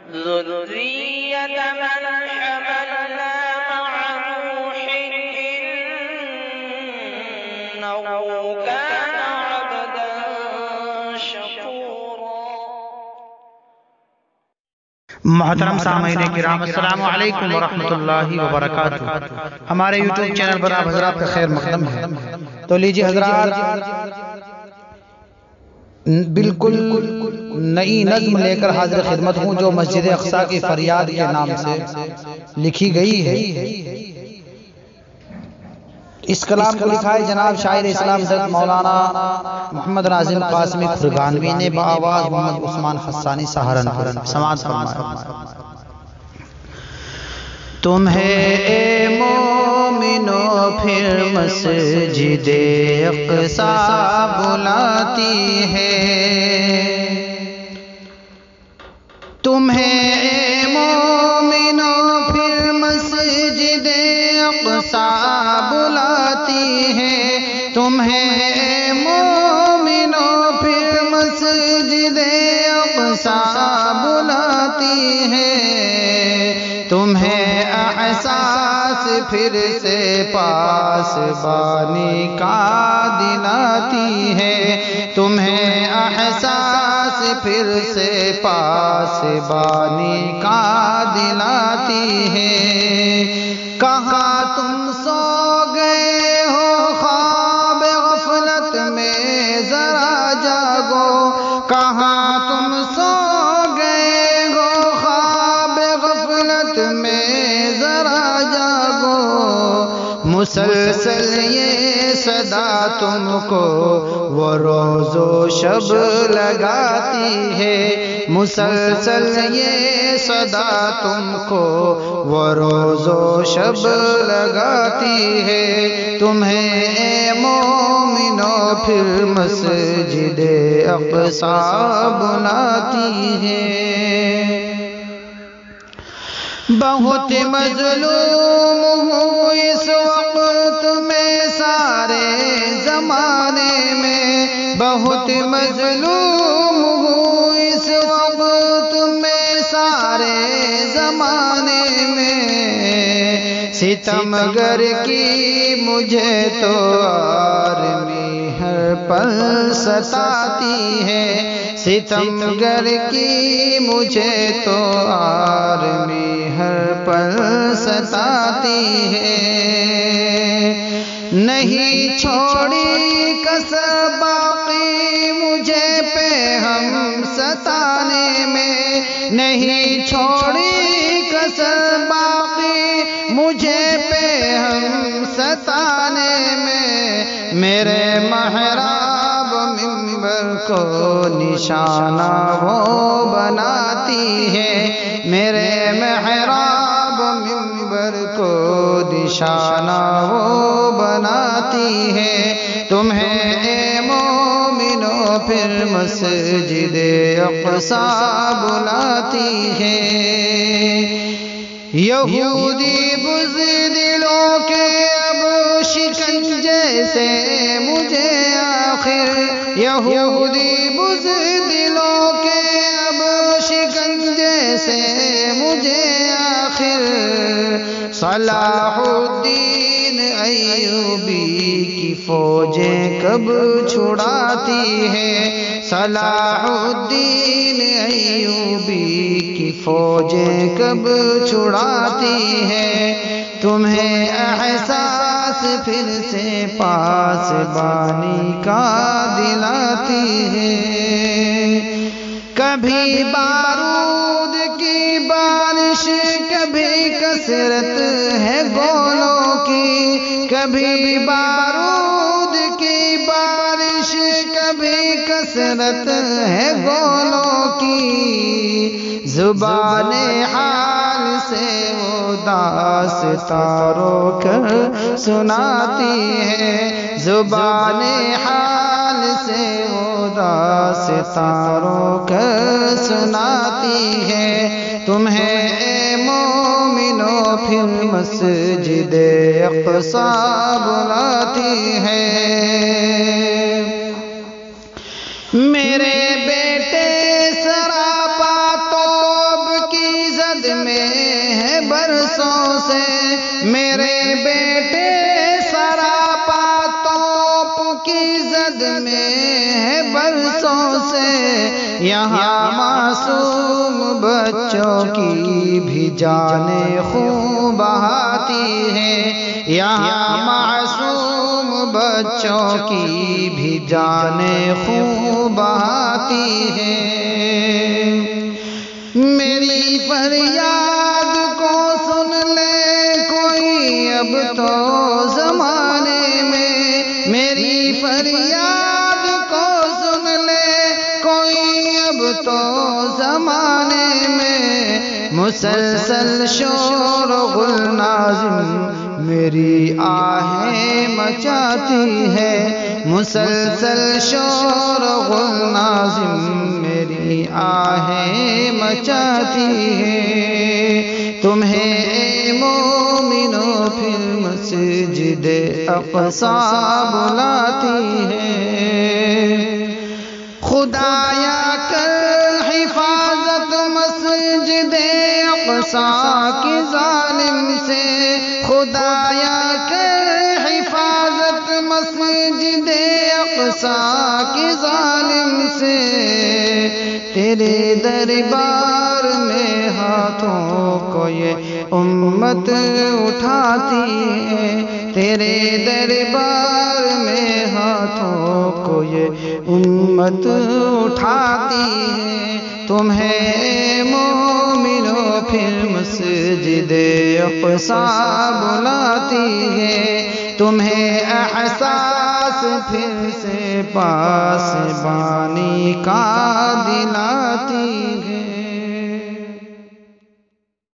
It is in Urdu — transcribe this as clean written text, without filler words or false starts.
ذرية من حملنا مع نوح إنه كان عبدا شكورا۔ محترم سامعین کرام، السلام علیکم ورحمۃ اللہ وبرکاتہ۔ ہمارے یوٹیوب چینل پر آپ حضرات کا خیر مقدم ہے۔ تو لیجیے حضرات، بالکل نئی نظم لے کر حاضر خدمت ہوں جو مسجد اقصی کی فریاد کے نام سے لکھی گئی ہے۔ اس کلام کو لکھا ہے جناب شاعر اسلام حضرت مولانا محمد ناظم قاسمی کھرگانوی نے بآواز محمد عثمان حسانی سہارنپور۔ سماعت فرمائیں۔ تمہیں اے مومنو پھر مسجد اقصی بلاتی ہے، تمہیں اے مومنو پھر مسجد اقصی بلاتی ہے، تمہیں اے مومنو پھر مسجد اقصی بلاتی ہے، تمہیں احساس پھر سے پاسبانی کا دلاتی ہے، تمہیں احساس پھر سے پاسبانی کا دلاتی ہے۔ کہاں تم سو گئے ہو خواب غفلت میں ذرا جاگو، کہاں تم سو گئے ہو خواب غفلت میں ذرا جاگو، مسلسل یہ صدا تم کو وہ روز و شب لگاتی ہے، مسلسل یہ صدا تم کو وہ روز و شب لگاتی ہے، تمہیں اے مومنو پھر مسجد اقصی بلاتی ہے۔ بہت مظلوم ہوں اس وقت میں سارے زمانے میں، بہت مظلوم ہوں اس وقت میں سارے زمانے میں، ستم گر کی مجھے تو آرمی ہر پل ستاتی ہے، ستم گر کی مجھے تو آرمی ہر پل ستاتی ہے، نہیں چھوڑی کسر باقی مجھے پہ ہم ستانے میں، نہیں چھوڑی کسر باقی مجھے پہ ہم ستانے میں، میرے محراب منبر کو نشانہ وہ بناتی ہے، میرے محراب منبر کو نشانہ وہ بناتی ہے، تمہیں اے مومنو پھر مسجد اقصی بلاتی ہے۔ یہودی بزدلوں کے اب شکنجے سے مجھے آخر، یہودی بزدلوں کے اب شکنجے سے مجھے آخر، صلاح الدین ایوبی کی فوجیں کب چھڑاتی ہے، صلاح الدین ایوبی کی فوجیں کب چھڑاتی ہے، تمہیں احساس پھر سے پاسبانی کا دلاتی ہے۔ کبھی بارود کی بارش، کبھی کثرت ہے گولوں کی، کبھی بارود کی بارش، کبھی کثرت ہے گولوں کی، زبان حال سے وہ داستاں رو کر سناتی ہے، زبان حال سے وہ داستاں رو کر سناتی ہے، تمہیں اے مومنو پھر مسجد اقصی بلاتی ہے۔ میرے بیٹے سراپا توب کی کی زد میں ہے برسوں سے، یہاں معصوم بچوں کی بھی جانیں خون بہاتی ہیں، یہاں معصوم بچوں کی بھی جانیں خون بہاتی ہیں۔ میری فریاد کو سن لے کوئی اب تو زمانے میں، میری فریاد کو سن لے کوئی اب تو زمانے میں، مسلسل شور و غل نازم میری آہیں مچاتی ہے، مسلسل شور و غل نازم میری آہیں مچاتی ہے۔ تمہیں اے مومنو پھر مسجد اقصیٰ بلاتی ہے، خدایا کر حفاظت مسجد اقصیٰ کی ظالم سے، خدایا کر حفاظت مسجد اقصیٰ کی ظالم سے، تیرے دربار میں ہاتھوں کو یہ امت اٹھاتی ہے، تیرے دربار میں ہاتھوں کو یہ امت اٹھاتی ہے۔ تمہیں مومنو پھر مسجد اقصیٰ بلاتی ہے، تمہیں احساس پھر سے پاسبانی کا دلاتی